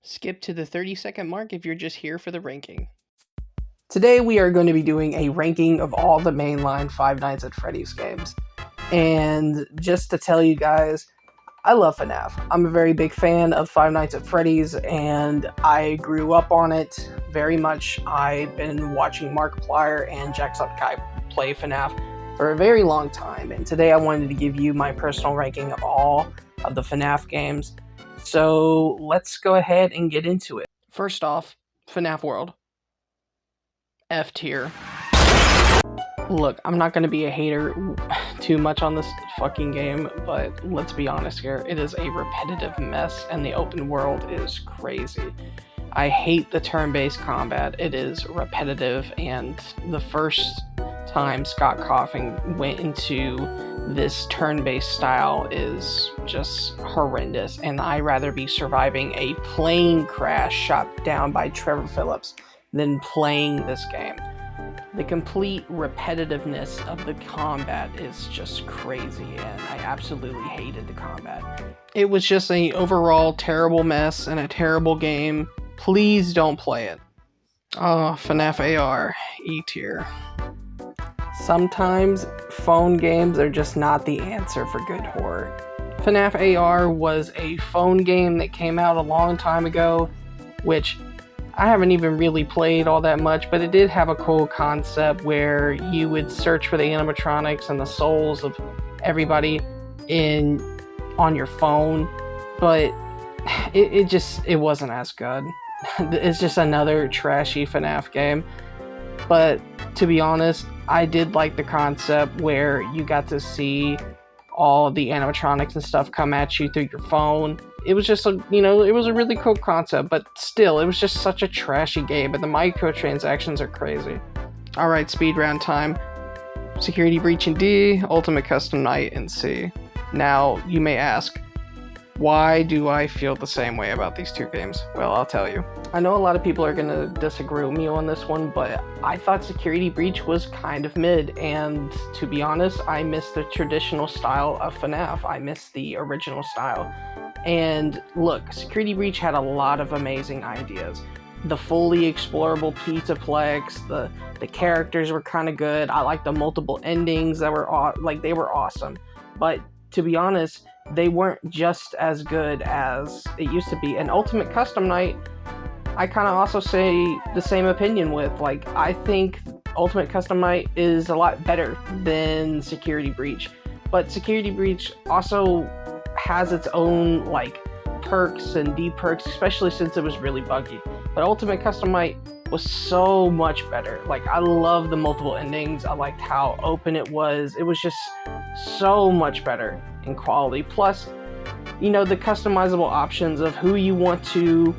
Skip to the 30-second mark if you're just here for the ranking. Today we are going to be doing a ranking of all the mainline Five Nights at Freddy's games. And just to tell you guys, I love FNAF. I'm a very big fan of Five Nights at Freddy's, and I grew up on it very much. I've been watching Markiplier and Jacksepticeye play FNAF for a very long time, and today I wanted to give you my personal ranking of all of the FNAF games. So let's go ahead and get into it. First off, FNAF World. F tier. Look, I'm not going to be a hater too much on this fucking game, but let's be honest here. It is a repetitive mess, and the open world is crazy. I hate the turn-based combat. It is repetitive, and the first time Scott Coughing went into this turn-based style is just horrendous, and I'd rather be surviving a plane crash shot down by Trevor Phillips than playing this game. The complete repetitiveness of the combat is just crazy, and I absolutely hated the combat. It was just an overall terrible mess and a terrible game. Please don't play it. Oh, FNAF AR, E tier. Sometimes phone games are just not the answer for good horror. FNAF AR was a phone game that came out a long time ago, which I haven't even really played all that much, but it did have a cool concept where you would search for the animatronics and the souls of everybody on your phone, but it wasn't as good. It's just another trashy FNAF game. But to be honest, I did like the concept where you got to see all the animatronics and stuff come at you through your phone. It was just it was a really cool concept, but still, it was just such a trashy game, and the microtransactions are crazy. Alright, speed round time. Security Breach in D, Ultimate Custom Night in C. Now, you may ask, why do I feel the same way about these two games? Well, I'll tell you. I know a lot of people are going to disagree with me on this one, but I thought Security Breach was kind of mid, and to be honest, I miss the traditional style of FNAF. I miss the original style. And look, Security Breach had a lot of amazing ideas. The fully explorable Pizzaplex, the characters were kind of good. I liked the multiple endings that were they were awesome. But to be honest, they weren't just as good as it used to be. And Ultimate Custom Night, I kind of also say the same opinion with. Like, I think Ultimate Custom Night is a lot better than Security Breach. But Security Breach also has its own perks and de-perks, especially since it was really buggy. But Ultimate Custom Night was so much better. Like, I love the multiple endings. I liked how open it was. It was just so much better in quality. Plus, the customizable options of who you want to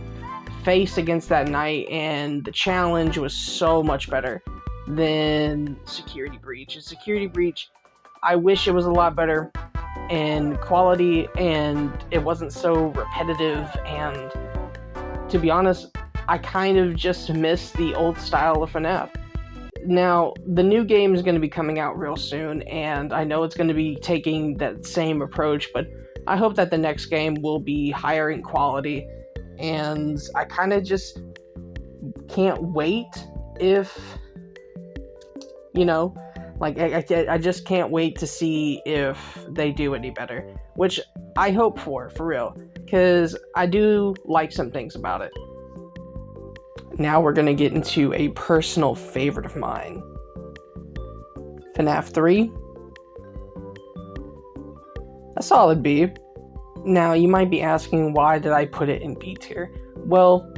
face against that night, and the challenge was so much better than Security Breach. And Security Breach, I wish it was a lot better in quality, and it wasn't so repetitive, and to be honest, I kind of just miss the old style of FNAF. Now, the new game is going to be coming out real soon, and I know it's going to be taking that same approach, but I hope that the next game will be higher in quality, and I kind of just can't wait if, I just can't wait to see if they do any better, which I hope for real, because I do like some things about it. Now we're going to get into a personal favorite of mine. FNAF 3. A solid B. Now, you might be asking, why did I put it in B tier? Well,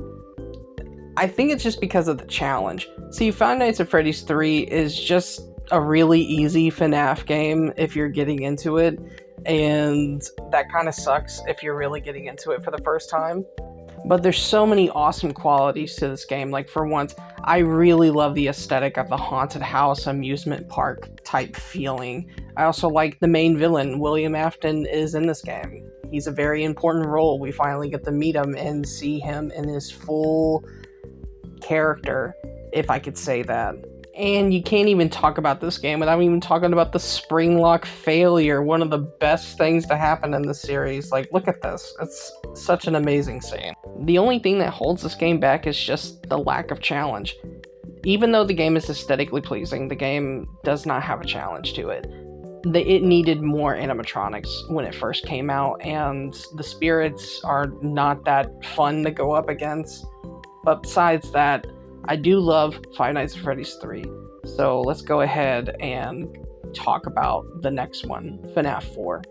I think it's just because of the challenge. See, Five Nights at Freddy's 3 is just a really easy FNAF game if you're getting into it, and that kind of sucks if you're really getting into it for the first time. But there's so many awesome qualities to this game. Like, for once, I really love the aesthetic of the haunted house amusement park type feeling. I also like the main villain. William Afton is in this game. He's a very important role. We finally get to meet him and see him in his full character, if I could say that. And you can't even talk about this game without even talking about the spring lock failure, one of the best things to happen in the series. Like, look at this. It's such an amazing scene. The only thing that holds this game back is just the lack of challenge. Even though the game is aesthetically pleasing, the game does not have a challenge to it. It needed more animatronics when it first came out, and the spirits are not that fun to go up against. But besides that, I do love Five Nights at Freddy's 3. So let's go ahead and talk about the next one, FNAF 4.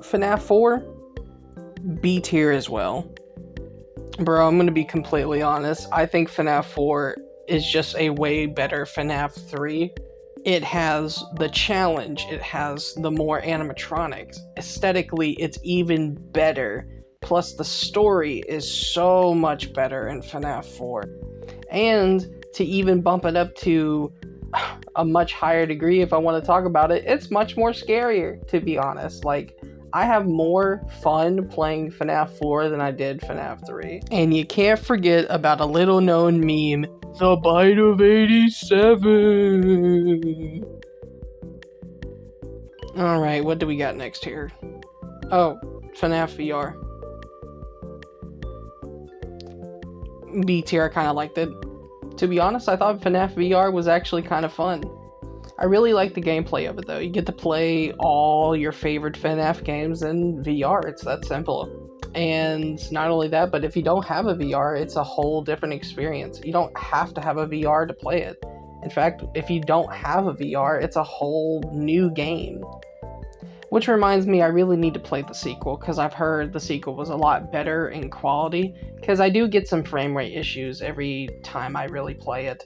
FNAF 4, B tier as well. Bro, I'm gonna be completely honest. I think FNAF 4 is just a way better FNAF 3. It has the challenge, it has the more animatronics. Aesthetically, it's even better. Plus, the story is so much better in FNAF 4. And to even bump it up to a much higher degree, if I want to talk about it, it's much more scarier, to be honest. Like, I have more fun playing FNAF 4 than I did FNAF 3. And you can't forget about a little known meme, the Bite of 87. Alright, what do we got next here? Oh, FNAF VR. B tier, I kind of liked it. To be honest, I thought FNAF VR was actually kind of fun. I really like the gameplay of it though. You get to play all your favorite FNAF games in VR. It's that simple. And not only that, but if you don't have a VR, it's a whole different experience. You don't have to have a VR to play it. In fact, if you don't have a VR, it's a whole new game. Which reminds me, I really need to play the sequel, because I've heard the sequel was a lot better in quality, because I do get some frame rate issues every time I really play it.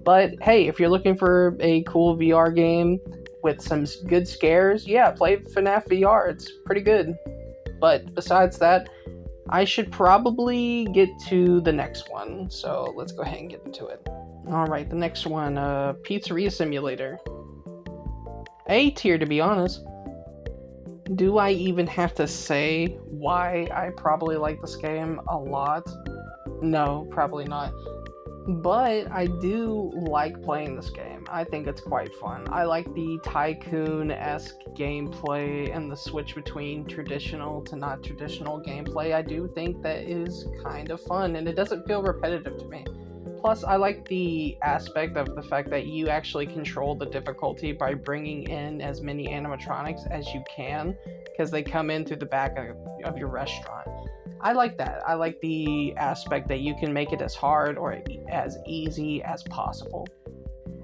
But hey, if you're looking for a cool VR game with some good scares, yeah, play FNAF VR, it's pretty good. But besides that, I should probably get to the next one, so let's go ahead and get into it. Alright, the next one, Pizzeria Simulator. A tier, to be honest. Do I even have to say why I probably like this game a lot? No, probably not. But I do like playing this game. I think it's quite fun. I like the tycoon-esque gameplay and the switch between traditional to not traditional gameplay. I do think that is kind of fun, and it doesn't feel repetitive to me. Plus, I like the aspect of the fact that you actually control the difficulty by bringing in as many animatronics as you can, because they come in through the back of your restaurant. I like that. I like the aspect that you can make it as hard or as easy as possible.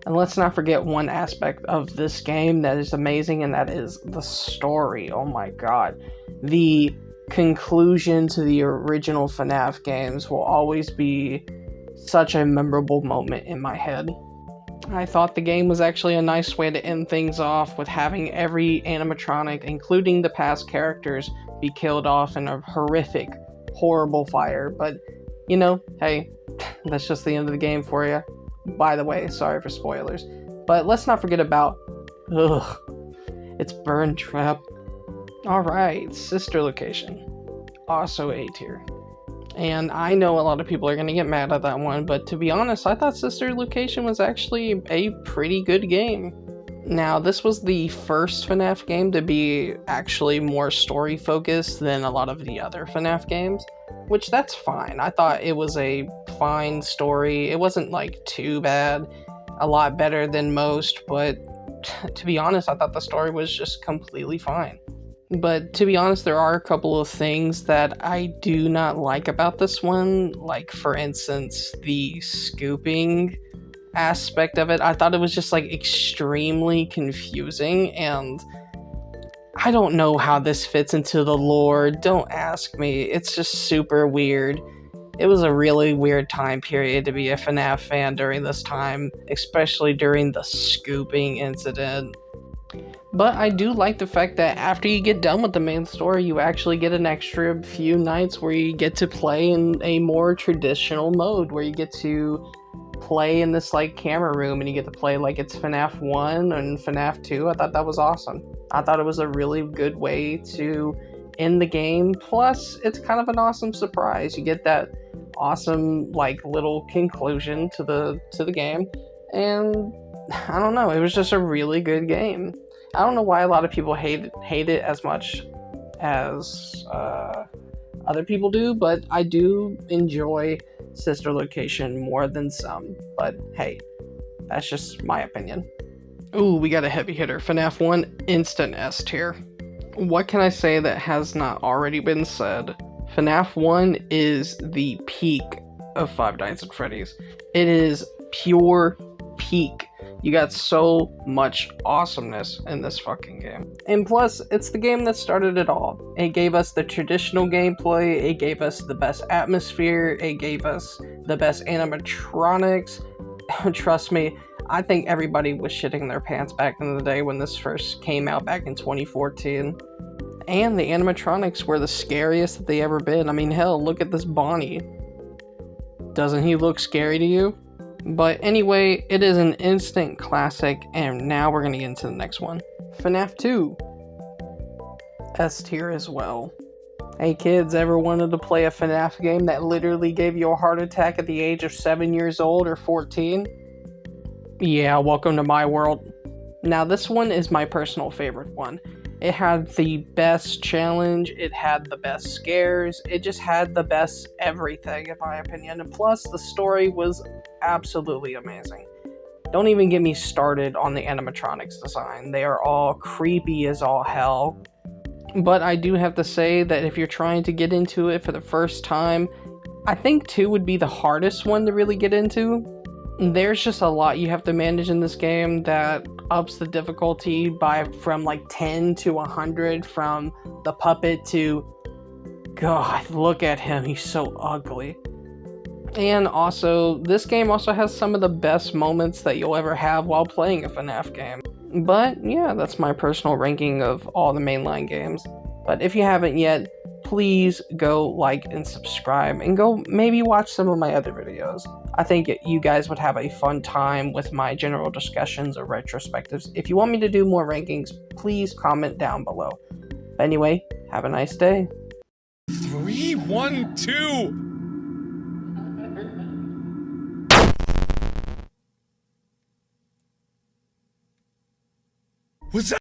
And let's not forget one aspect of this game that is amazing, and that is the story. Oh my god. The conclusion to the original FNAF games will always be such a memorable moment in my head. I thought the game was actually a nice way to end things off with having every animatronic, including the past characters, be killed off in a horrific, horrible fire. But, you know, hey, that's just the end of the game for you. By the way, sorry for spoilers. But let's not forget about, it's Burn Trap. Alright, Sister Location. Also A tier. And I know a lot of people are going to get mad at that one, but to be honest, I thought Sister Location was actually a pretty good game. Now, this was the first FNAF game to be actually more story-focused than a lot of the other FNAF games, which that's fine. I thought it was a fine story. It wasn't, like, too bad. A lot better than most, but to be honest, I thought the story was just completely fine. But to be honest, there are a couple of things that I do not like about this one. Like, for instance, the scooping aspect of it. I thought it was just, like, extremely confusing, and I don't know how this fits into the lore. Don't ask me. It's just super weird. It was a really weird time period to be a FNAF fan during this time, especially during the scooping incident. But I do like the fact that after you get done with the main story, you actually get an extra few nights where you get to play in a more traditional mode, where you get to play in this, like, camera room, and you get to play like it's FNAF 1 and FNAF 2. I thought that was awesome. I thought it was a really good way to end the game. Plus, it's kind of an awesome surprise. You get that awesome, like, little conclusion to the game. and I don't know, it was just a really good game. I don't know why a lot of people hate it as much as other people do, but I do enjoy Sister Location more than some. But hey, that's just my opinion. Ooh, we got a heavy hitter. FNAF 1 instant S tier. What can I say that has not already been said? FNAF 1 is the peak of Five Nights at Freddy's. It is pure peak. You got so much awesomeness in this fucking game. And plus, it's the game that started it all. It gave us the traditional gameplay, it gave us the best atmosphere, it gave us the best animatronics. Trust me, I think everybody was shitting their pants back in the day when this first came out back in 2014. And the animatronics were the scariest that they ever been. I mean, hell, look at this Bonnie. Doesn't he look scary to you? But anyway, it is an instant classic, and now we're going to get into the next one. FNAF 2. S tier as well. Hey kids, ever wanted to play a FNAF game that literally gave you a heart attack at the age of 7 years old or 14? Yeah, welcome to my world. Now this one is my personal favorite one. It had the best challenge, it had the best scares, it just had the best everything in my opinion, and plus the story was absolutely amazing. Don't even get me started on the animatronics design, they are all creepy as all hell. But I do have to say that if you're trying to get into it for the first time, I think 2 would be the hardest one to really get into. There's just a lot you have to manage in this game that ups the difficulty from like 10 to 100, from the puppet to, God, look at him, he's so ugly. And also, this game also has some of the best moments that you'll ever have while playing a FNAF game. But yeah, that's my personal ranking of all the mainline games. But if you haven't yet, please go like and subscribe, and go maybe watch some of my other videos. I think you guys would have a fun time with my general discussions or retrospectives. If you want me to do more rankings, please comment down below. But anyway, have a nice day. 3, 1, 2. Was that